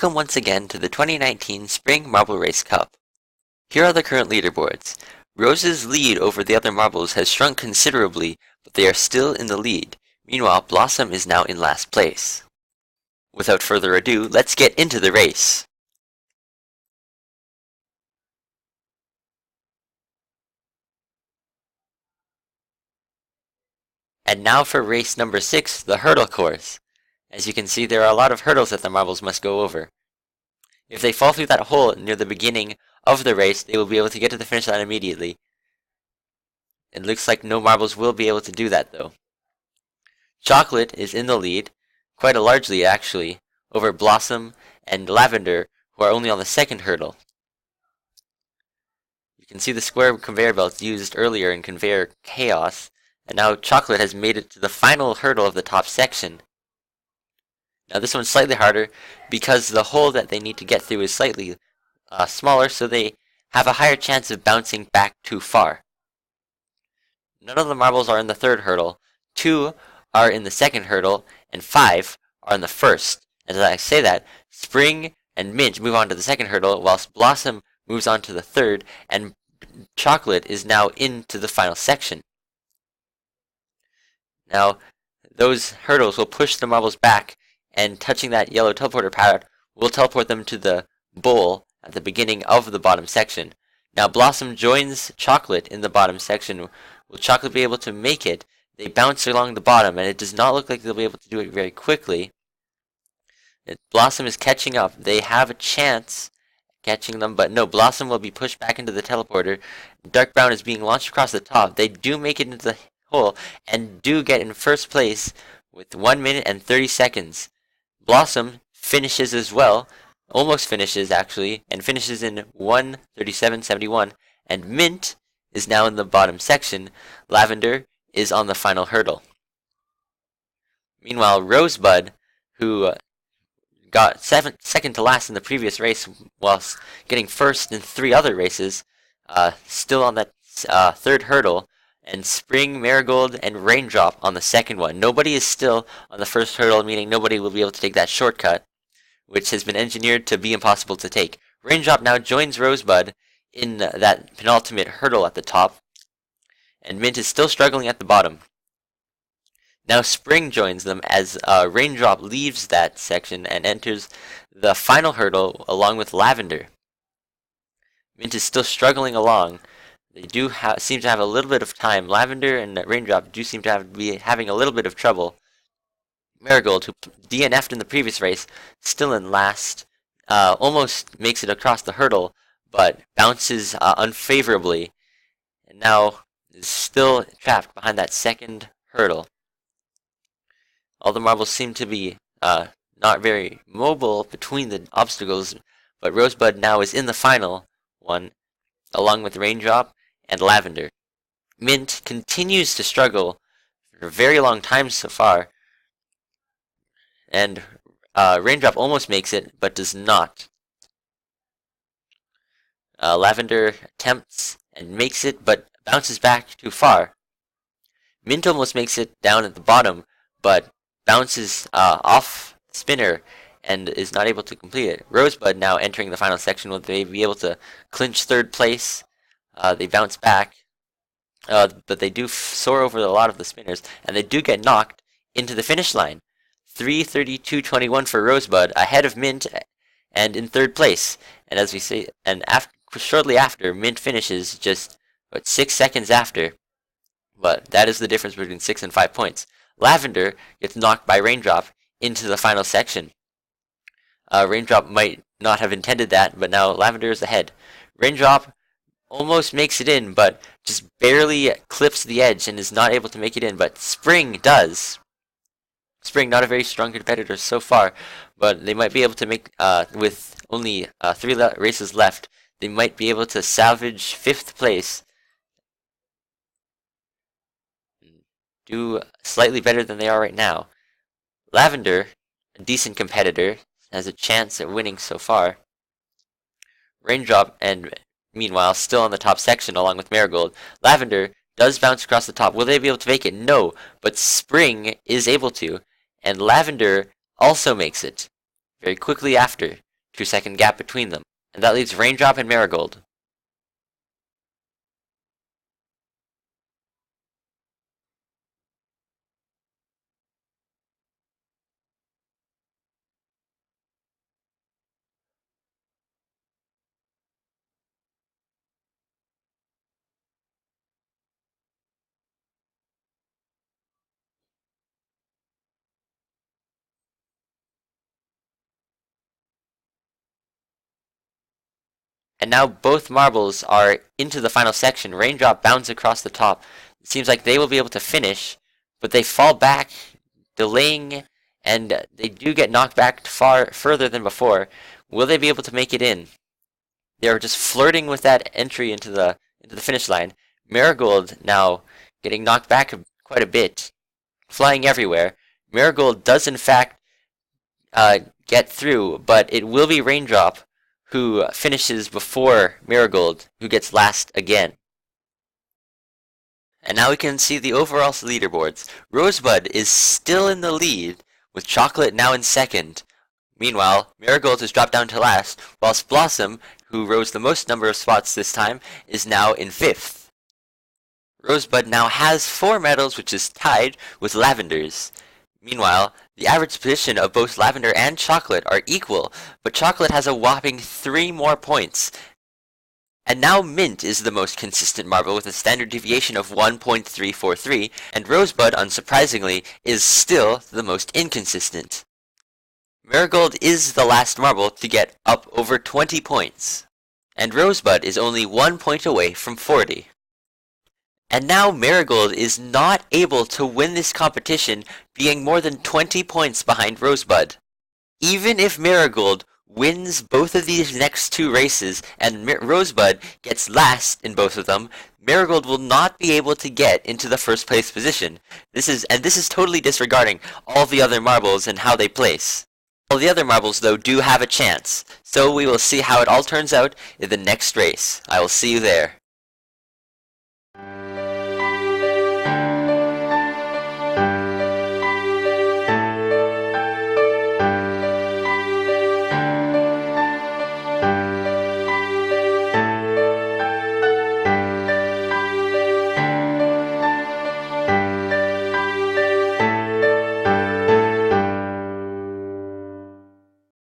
Welcome once again to the 2019 Spring Marble Race Cup. Here are the current leaderboards. Rose's lead over the other marbles has shrunk considerably, but they are still in the lead. Meanwhile, Blossom is now in last place. Without further ado, let's get into the race. And now for race number 6, the hurdle course. As you can see, there are a lot of hurdles that the marbles must go over. If they fall through that hole near the beginning of the race, they will be able to get to the finish line immediately. It looks like no marbles will be able to do that though. Chocolate is in the lead, quite a large lead actually, over Blossom and Lavender, who are only on the second hurdle. You can see the square conveyor belts used earlier in Conveyor Chaos, and now Chocolate has made it to the final hurdle of the top section. Now this one's slightly harder because the hole that they need to get through is slightly smaller, so they have a higher chance of bouncing back too far. None of the marbles are in the third hurdle, 2 are in the second hurdle, and 5 are in the first. And as I say that, Spring and Mint move on to the second hurdle, whilst Blossom moves on to the third, and Chocolate is now into the final section. Now, those hurdles will push the marbles back, and touching that yellow teleporter pad will teleport them to the bowl at the beginning of the bottom section. Now Blossom joins Chocolate in the bottom section. Will Chocolate be able to make it? They bounce along the bottom, and it does not look like they'll be able to do it very quickly. Blossom is catching up. They have a chance catching them, but no, Blossom will be pushed back into the teleporter. Dark Brown is being launched across the top. They do make it into the hole, and do get in first place with 1 minute and 30 seconds. Blossom finishes as well, almost finishes actually, and finishes in 1:37.71, and Mint is now in the bottom section. Lavender is on the final hurdle. Meanwhile, Rosebud, who got second to last in the previous race whilst getting first in 3 other races, still on that third hurdle, and Spring, Marigold, and Raindrop on the second one. Nobody is still on the first hurdle, meaning nobody will be able to take that shortcut, which has been engineered to be impossible to take. Raindrop now joins Rosebud in that penultimate hurdle at the top, and Mint is still struggling at the bottom. Now Spring joins them as Raindrop leaves that section and enters the final hurdle along with Lavender. Mint is still struggling along. They do seem to have a little bit of time. Lavender and Raindrop do seem to be having a little bit of trouble. Marigold, who DNF'd in the previous race, still in last, almost makes it across the hurdle, but bounces unfavorably, and now is still trapped behind that second hurdle. All the marbles seem to be not very mobile between the obstacles, but Rosebud now is in the final one, along with Raindrop and Lavender. Mint continues to struggle for a very long time so far, and Raindrop almost makes it, but does not. Lavender attempts and makes it, but bounces back too far. Mint almost makes it down at the bottom, but bounces off the spinner and is not able to complete it. Rosebud now entering the final section. Will they be able to clinch third place? They bounce back, but they do soar over a lot of the spinners, and they do get knocked into the finish line. 3:32.21 for Rosebud, ahead of Mint, and in third place. And as we say, and shortly after, Mint finishes just 6 seconds after. But that is the difference between 6 and 5 points. Lavender gets knocked by Raindrop into the final section. Raindrop might not have intended that, but now Lavender is ahead. Raindrop almost makes it in, but just barely clips the edge and is not able to make it in, but Spring does. Spring, not a very strong competitor so far, but they might be able to make, with only 3 races left, they might be able to salvage 5th place. Do slightly better than they are right now. Lavender, a decent competitor, has a chance at winning so far. Raindrop, and meanwhile, still on the top section along with Marigold. Lavender does bounce across the top. Will they be able to make it? No, but Spring is able to, and Lavender also makes it very quickly after. 2-second gap between them. And that leaves Raindrop and Marigold. And now both marbles are into the final section. Raindrop bounds across the top. It seems like they will be able to finish, but they fall back, delaying, and they do get knocked back further than before. Will they be able to make it in? They're just flirting with that entry into the finish line. Marigold now getting knocked back quite a bit, flying everywhere. Marigold does in fact get through, but it will be Raindrop who finishes before Marigold, who gets last again. And now we can see the overall leaderboards. Rosebud is still in the lead, with Chocolate now in second. Meanwhile, Marigold has dropped down to last, whilst Blossom, who rose the most number of spots this time, is now in fifth. Rosebud now has 4 medals, which is tied with Lavender's. Meanwhile, the average position of both Lavender and Chocolate are equal, but Chocolate has a whopping 3 more points. And now Mint is the most consistent marble with a standard deviation of 1.343, and Rosebud, unsurprisingly, is still the most inconsistent. Marigold is the last marble to get up over 20 points, and Rosebud is only 1 point away from 40. And now Marigold is not able to win this competition, being more than 20 points behind Rosebud. Even if Marigold wins both of these next 2 races and Rosebud gets last in both of them, Marigold will not be able to get into the first place position. This is totally disregarding all the other marbles and how they place. All the other marbles, though, do have a chance, so we will see how it all turns out in the next race. I will see you there.